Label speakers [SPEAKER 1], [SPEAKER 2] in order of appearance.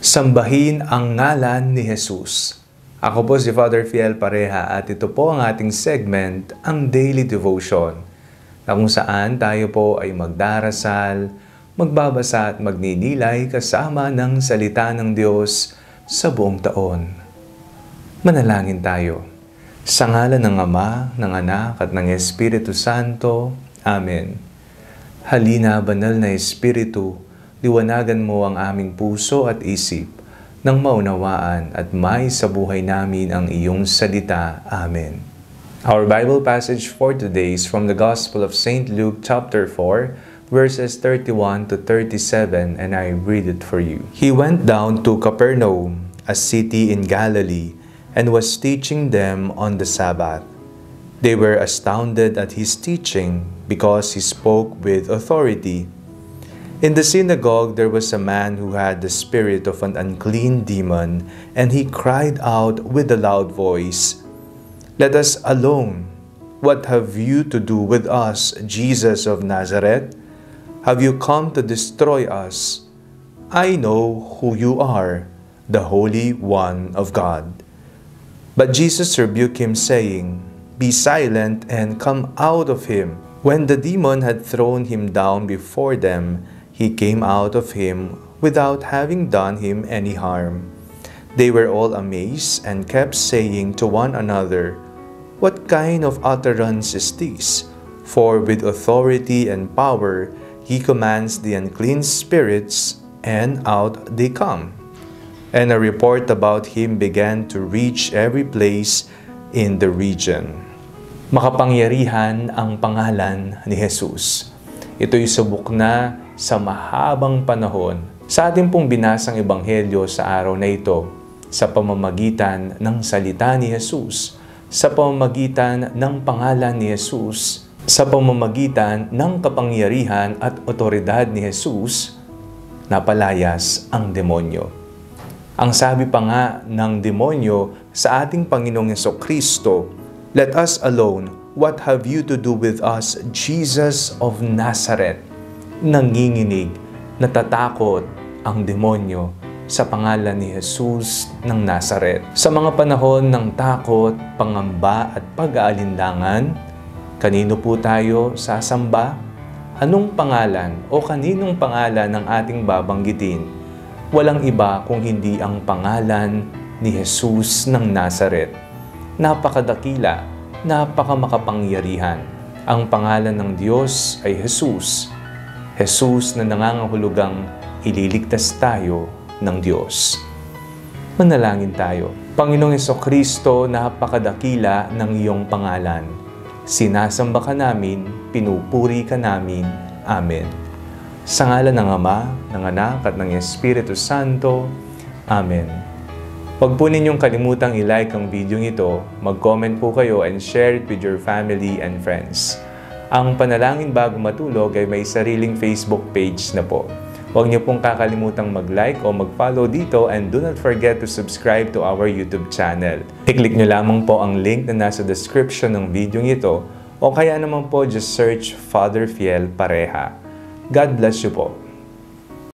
[SPEAKER 1] Sambahin ang ngalan ni Jesus. Ako po si Father Fiel Pareha at ito po ang ating segment, ang Daily Devotion, na kung saan tayo po ay magdarasal, magbabasa at magninilay kasama ng salita ng Diyos sa buong taon. Manalangin tayo. Sa ngalan ng Ama, ng Anak at ng Espiritu Santo. Amen. Halina, banal na Espiritu, liwanagan mo ang aming puso at isip nang maunawaan at may sa buhay namin ang iyong salita. Amen. Our Bible passage for today is from the Gospel of St. Luke chapter 4, verses 31 to 37, and I read it for you. He went down to Capernaum, a city in Galilee, and was teaching them on the Sabbath. They were astounded at his teaching because he spoke with authority. In the synagogue there was a man who had the spirit of an unclean demon, and he cried out with a loud voice, "Let us alone! What have you to do with us, Jesus of Nazareth? Have you come to destroy us? I know who you are, the Holy One of God." But Jesus rebuked him, saying, "Be silent and come out of him." When the demon had thrown him down before them, he came out of him without having done him any harm. They were all amazed and kept saying to one another, "What kind of utterance is this? For with authority and power he commands the unclean spirits, and out they come." And a report about him began to reach every place in the region. Makapangyarihan ang pangalan ni Jesus. Ito'y subok na sa mahabang panahon sa ating pong binasang ebanghelyo sa araw na ito, sa pamamagitan ng salita ni Jesus, sa pamamagitan ng pangalan ni Jesus, sa pamamagitan ng kapangyarihan at otoridad ni Jesus, napalayas ang demonyo. Ang sabi pa nga ng demonyo sa ating Panginoong Jesucristo, "Let us alone. What have you to do with us, Jesus of Nazareth?" Nanginginig, natatakot ang demonyo sa pangalan ni Jesus ng Nazareth. Sa mga panahon ng takot, pangamba at pag-aalinlangan, kanino po tayo sasamba? Anong pangalan o kaninong pangalan ang ating babanggitin? Walang iba kung hindi ang pangalan ni Jesus ng Nazareth. Napakadakila, napakamakapangyarihan. Ang pangalan ng Diyos ay Jesus. Jesus na nangangahulugang ililigtas tayo ng Diyos. Manalangin tayo. Panginoong Jesucristo, napakadakila ng iyong pangalan. Sinasamba ka namin, pinupuri ka namin. Amen. Sa ngalan ng Ama, ng Anak at ng Espiritu Santo. Amen. Huwag po ninyong kalimutang i-like ang video ito, mag-comment po kayo and share it with your family and friends. Ang Panalangin Bago Matulog ay may sariling Facebook page na po. Huwag niyo pong kakalimutang mag-like o mag-follow dito, and do not forget to subscribe to our YouTube channel. I-click niyo lamang po ang link na nasa description ng video ito, o kaya naman po just search Father Fiel Pareha. God bless you po.